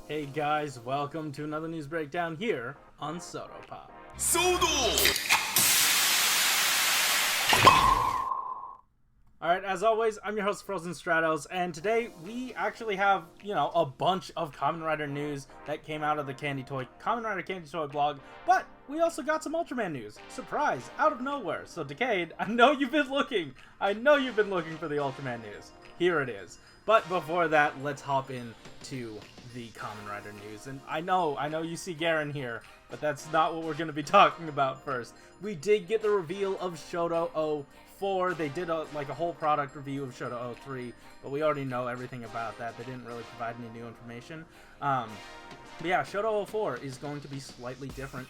Hey guys, welcome to another news breakdown here on SHODO-Pop. SHODO-O! Alright, as always, I'm your host Frozen Stratos, and today we actually have, a bunch of Kamen Rider news that came out of the Kamen Rider Candy Toy blog, but we also got some Ultraman news. Surprise, out of nowhere. So Decade, I know you've been looking for the Ultraman news. Here it is. But before that, let's hop into the Kamen Rider news. And I know you see Garen here, but that's not what we're going to be talking about first. We did get the reveal of SHODO-O 4. They did a whole product review of SHODO-O 3, but we already know everything about that. They didn't really provide any new information. But yeah, SHODO-O 4 is going to be slightly different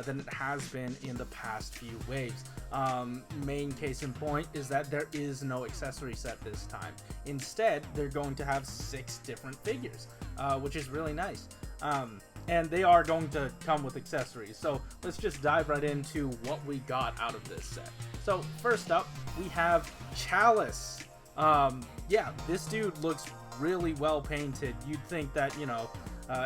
than it has been in the past few waves. Main case in point is that there is no accessory set this time. Instead, they're going to have 6 different figures, which is really nice. And they are going to come with accessories. So let's just dive right into what we got out of this set. So first up, we have Chalice. Yeah, this dude looks really well painted. You'd think that,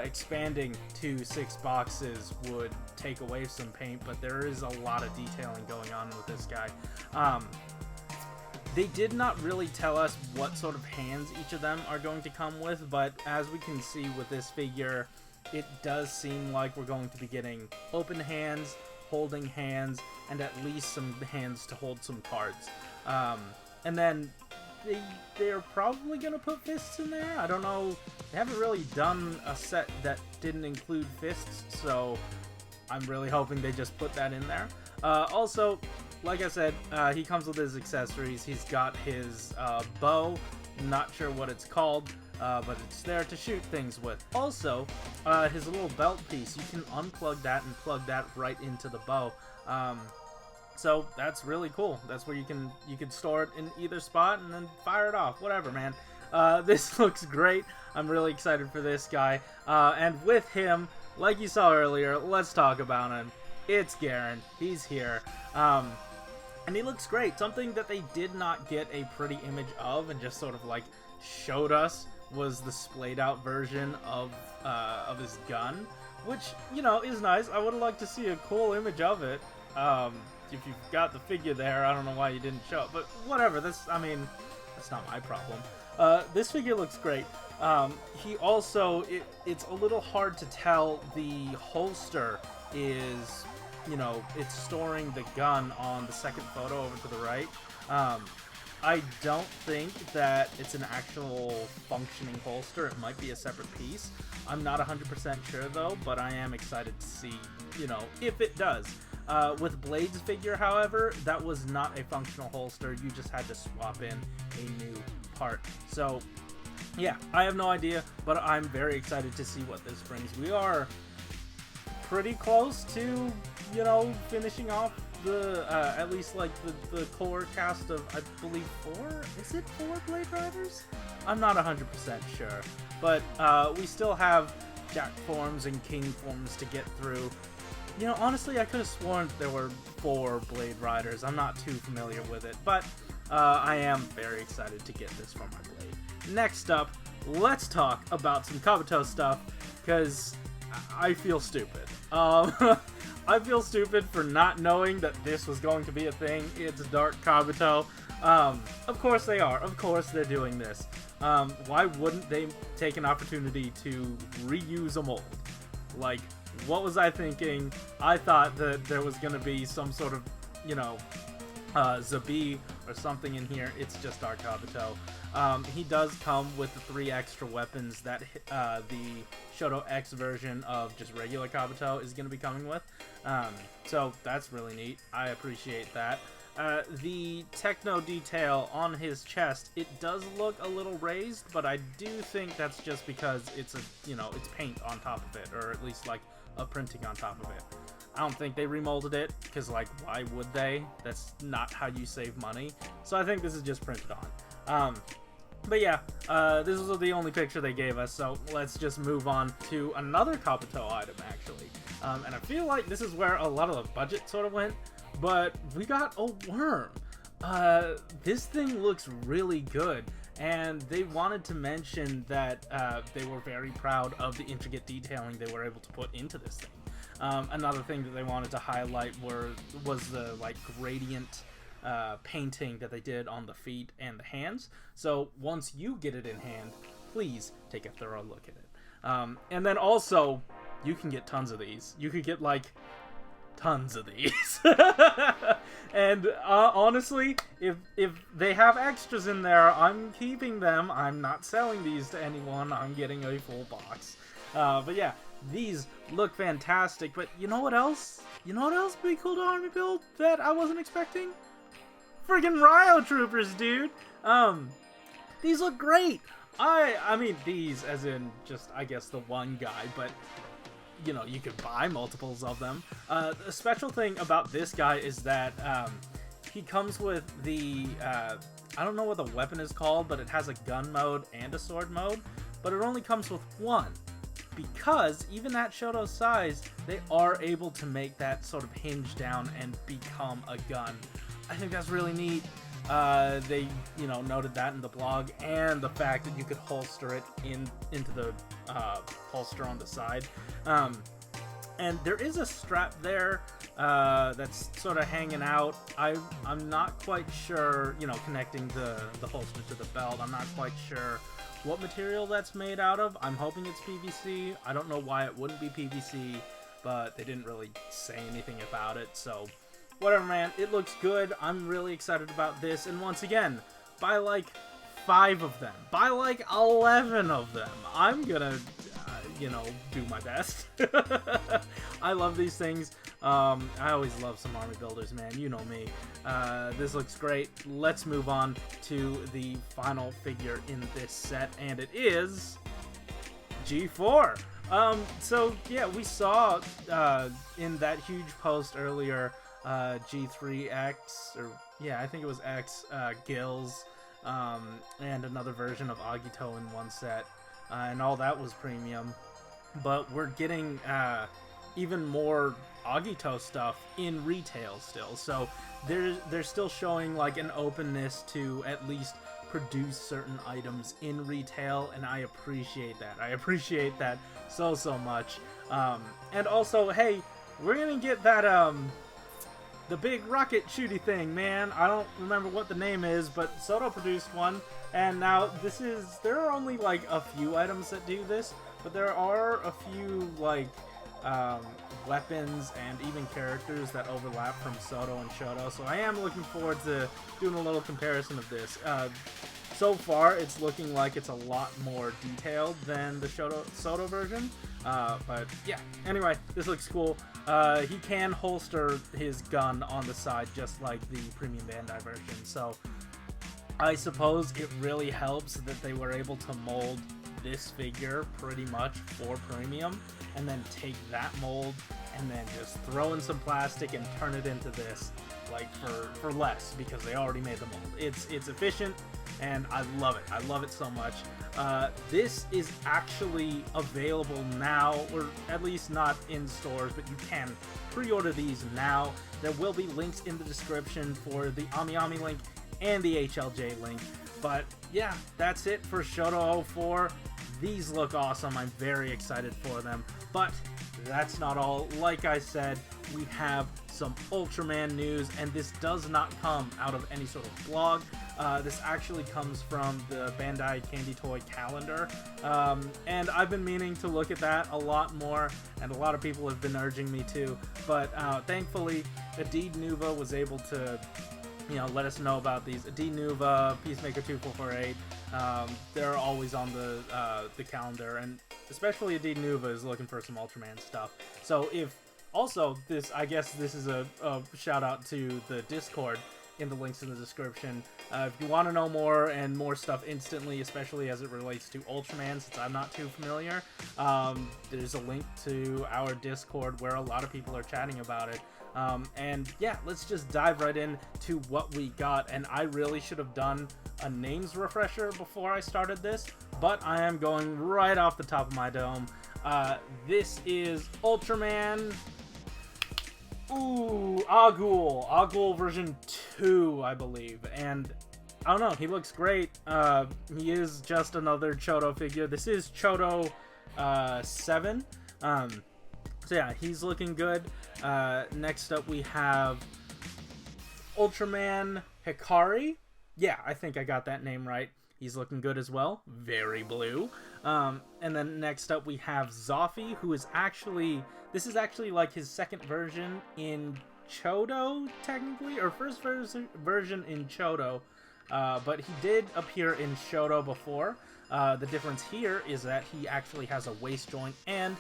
expanding to 6 boxes would take away some paint, but there is a lot of detailing going on with this guy. They did not really tell us what sort of hands each of them are going to come with, but as we can see with this figure, it does seem like we're going to be getting open hands, holding hands, and at least some hands to hold some cards. And then they're probably going to put fists in there. I don't know. They haven't really done a set that didn't include fists, so I'm really hoping they just put that in there. Also, like I said, he comes with his accessories. He's got his bow. Not sure what it's called, but it's there to shoot things with. Also, his little belt piece, you can unplug that and plug that right into the bow. So that's really cool. That's where you can store it in either spot and then fire it off. Whatever, man. This looks great. I'm really excited for this guy. And with him, like you saw earlier, let's talk about him. It's Garen. He's here. And he looks great. Something that they did not get a pretty image of and just sort of showed us was the splayed out version of his gun, which, is nice. I would have liked to see a cool image of it. If you've got the figure there, I don't know why you didn't show it, but whatever. That's not my problem. This figure looks great. He also, it's a little hard to tell. The holster is, it's storing the gun on the second photo over to the right. I don't think that it's an actual functioning holster. It might be a separate piece. I'm not 100% sure though, but I am excited to see, if it does. With Blade's figure, however, that was not a functional holster. You just had to swap in a new part. So, yeah, I have no idea, but I'm very excited to see what this brings. We are pretty close to, finishing off the, at least the core cast of, I believe, 4? Is it 4 Blade Riders? I'm not 100% sure. But, we still have Jack forms and King forms to get through. Honestly, I could have sworn there were 4 Blade Riders. I'm not too familiar with it, but I am very excited to get this for my Blade. Next up, let's talk about some Kabuto stuff, because I feel stupid. I feel stupid for not knowing that this was going to be a thing. It's Dark Kabuto. Of course they are. Of course they're doing this. Why wouldn't they take an opportunity to reuse a mold? What was I thinking? I thought that there was going to be some sort of, Zabi or something in here. It's just Dark Kabuto. He does come with the 3 extra weapons that the shodo-x version of just regular Kabuto is going to be coming with. So that's really neat. I appreciate that. The techno detail on his chest, it does look a little raised, but I do think that's just because it's it's paint on top of it, or at least a printing on top of it. I don't think they remolded it, because why would they? That's not how you save money. So I think this is just printed on. But yeah, this was the only picture they gave us, so let's just move on to another Kabuto item, actually. And I feel like this is where a lot of the budget sort of went, but we got a worm. This thing looks really good. and they wanted to mention that they were very proud of the intricate detailing they were able to put into this thing. Another thing that they wanted to highlight was the like gradient painting that they did on the feet and the hands. So once you get it in hand, please take a thorough look at it. And then also, you can get tons of these. You could get like tons of these. And honestly, if they have extras in there, I'm keeping them. I'm not selling these to anyone. I'm getting a full box. But yeah, these look fantastic. But you know what else? You know what else would be cool to army build that I wasn't expecting? Friggin' Ryo Troopers, dude. These look great. I mean these as in just, I guess, the one guy, but you know, you could buy multiples of them. The special thing about this guy is that he comes with the, I don't know what the weapon is called, but it has a gun mode and a sword mode, but it only comes with one. Because even at Shodo size, they are able to make that sort of hinge down and become a gun. I think that's really neat. They, you know, noted that in the blog, and the fact that you could holster it into the holster on the side. And there is a strap there that's sort of hanging out. I'm not quite sure, you know, connecting the holster to the belt. I'm not quite sure what material that's made out of. I'm hoping it's PVC. I don't know why it wouldn't be PVC, but they didn't really say anything about it, so whatever, man. It looks good. I'm really excited about this. And once again, buy like 5 of them. Buy like 11 of them. I'm gonna, you know, do my best. I love these things. I always love some army builders, man. You know me. This looks great. Let's move on to the final figure in this set, and it is G4. So yeah, we saw in that huge post earlier, G3X, or yeah, I think it was X, Gills, and another version of Agito in one set, and all that was premium. But we're getting even more Agito stuff in retail still, so they're still showing like an openness to at least produce certain items in retail, and I appreciate that. I appreciate that so much. And also, hey, we're gonna get that the big rocket shooty thing, man. I don't remember what the name is, but SHODO produced one, and now there are only like a few items that do this, but there are a few like weapons and even characters that overlap from SHODO and SHODO, so I am looking forward to doing a little comparison of this. So far, it's looking like it's a lot more detailed than the SHODO version, but yeah, anyway, this looks cool. He can holster his gun on the side just like the Premium Bandai version, so I suppose it really helps that they were able to mold this figure pretty much for Premium, and then take that mold and then just throw in some plastic and turn it into this, like for less, because they already made the mold. It's efficient, and I love it. I love it so much. This is actually available now, or at least not in stores, but you can pre-order these now. There will be links in the description for the AmiAmi link and the HLJ link. But yeah, that's it for Shodo-O 4. These look awesome. I'm very excited for them. But that's not all. Like I said, we have some Ultraman news, and this does not come out of any sort of blog. This actually comes from the Bandai Candy Toy calendar, and I've been meaning to look at that a lot more, and a lot of people have been urging me to, but thankfully Adid Nuva was able to, you know, let us know about these. Adid Nuva, Peacemaker 2448, they're always on the calendar, and especially Adid Nuva is looking for some Ultraman stuff. So if also this, I guess this is a shout out to the Discord in the links in the description. If you want to know more and more stuff instantly, especially as it relates to Ultraman, since I'm not too familiar, there's a link to our Discord where a lot of people are chatting about it. And yeah, let's just dive right in to what we got. And I really should have done a names refresher before I started this, but I am going right off the top of my dome. This is Ultraman. Ooh, Agul version 2, I believe. And I don't know, he looks great. He is just another CHODO figure. This is CHODO 7. So yeah, he's looking good. Next up we have Ultraman Hikari. Yeah, I think I got that name right. He's looking good as well. Very blue. And then next up we have Zoffy, who is actually... This is actually like his second version in CHODO, technically, or first version in CHODO. But he did appear in SHODO before. The difference here is that he actually has a waist joint, and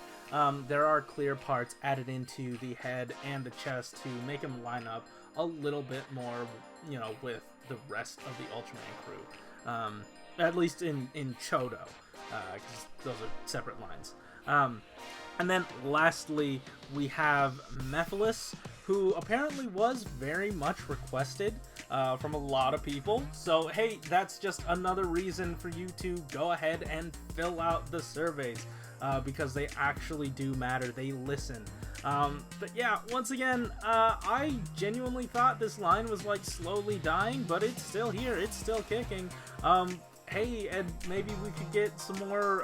there are clear parts added into the head and the chest to make him line up a little bit more, you know, with the rest of the Ultraman crew. At least in CHODO, because those are separate lines. And then lastly, we have Mephiles, who apparently was very much requested from a lot of people. So hey, that's just another reason for you to go ahead and fill out the surveys, because they actually do matter. They listen. But yeah, once again, I genuinely thought this line was like slowly dying, but it's still here. It's still kicking. Hey, and maybe we could get some more,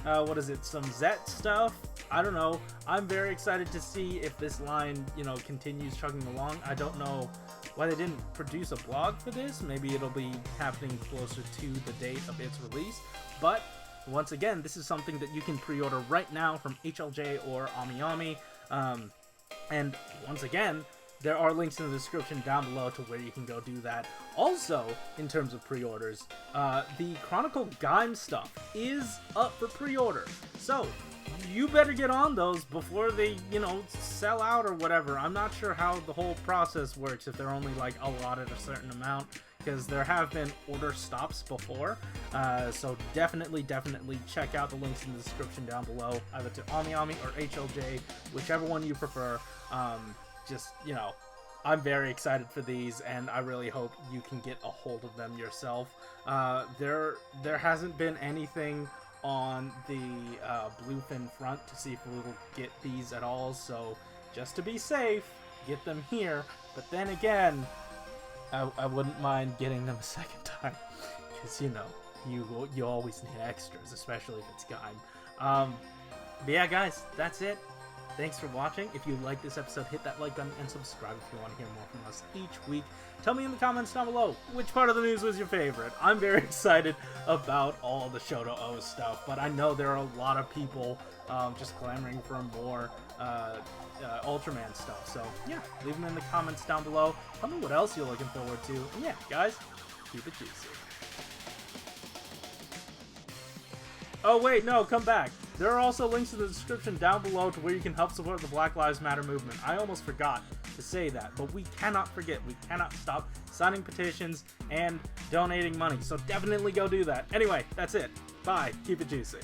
what is it, some Zet stuff? I don't know. I'm very excited to see if this line, you know, continues chugging along. I don't know why they didn't produce a blog for this. Maybe it'll be happening closer to the date of its release. But once again, this is something that you can pre-order right now from HLJ or AmiAmi. And once again, there are links in the description down below to where you can go do that. Also, in terms of pre-orders, the Chronicle Gaim stuff is up for pre-order. So, you better get on those before they, you know, sell out or whatever. I'm not sure how the whole process works, if they're only, like, allotted a certain amount, because there have been order stops before. So definitely check out the links in the description down below, either to AmiAmi or HLJ, whichever one you prefer. Just, you know, I'm very excited for these, and I really hope you can get a hold of them yourself. There hasn't been anything on the Bluefin front to see if we'll get these at all, so just to be safe, get them here. But then again, I wouldn't mind getting them a second time, because, you know, you always need extras, especially if it's Gaim. But yeah, guys, that's it. Thanks for watching. If you like this episode, hit that like button and subscribe if you want to hear more from us each week. Tell me in the comments down below which part of the news was your favorite. I'm very excited about all the SHODO-O stuff, but I know there are a lot of people just clamoring for more Ultraman stuff. So yeah, leave them in the comments down below. Tell me what else you're looking forward to. And yeah, guys, keep it juicy. Oh wait, no, come back. There are also links in the description down below to where you can help support the Black Lives Matter movement. I almost forgot to say that, but we cannot forget. We cannot stop signing petitions and donating money, so definitely go do that. Anyway, that's it. Bye. Keep it juicy.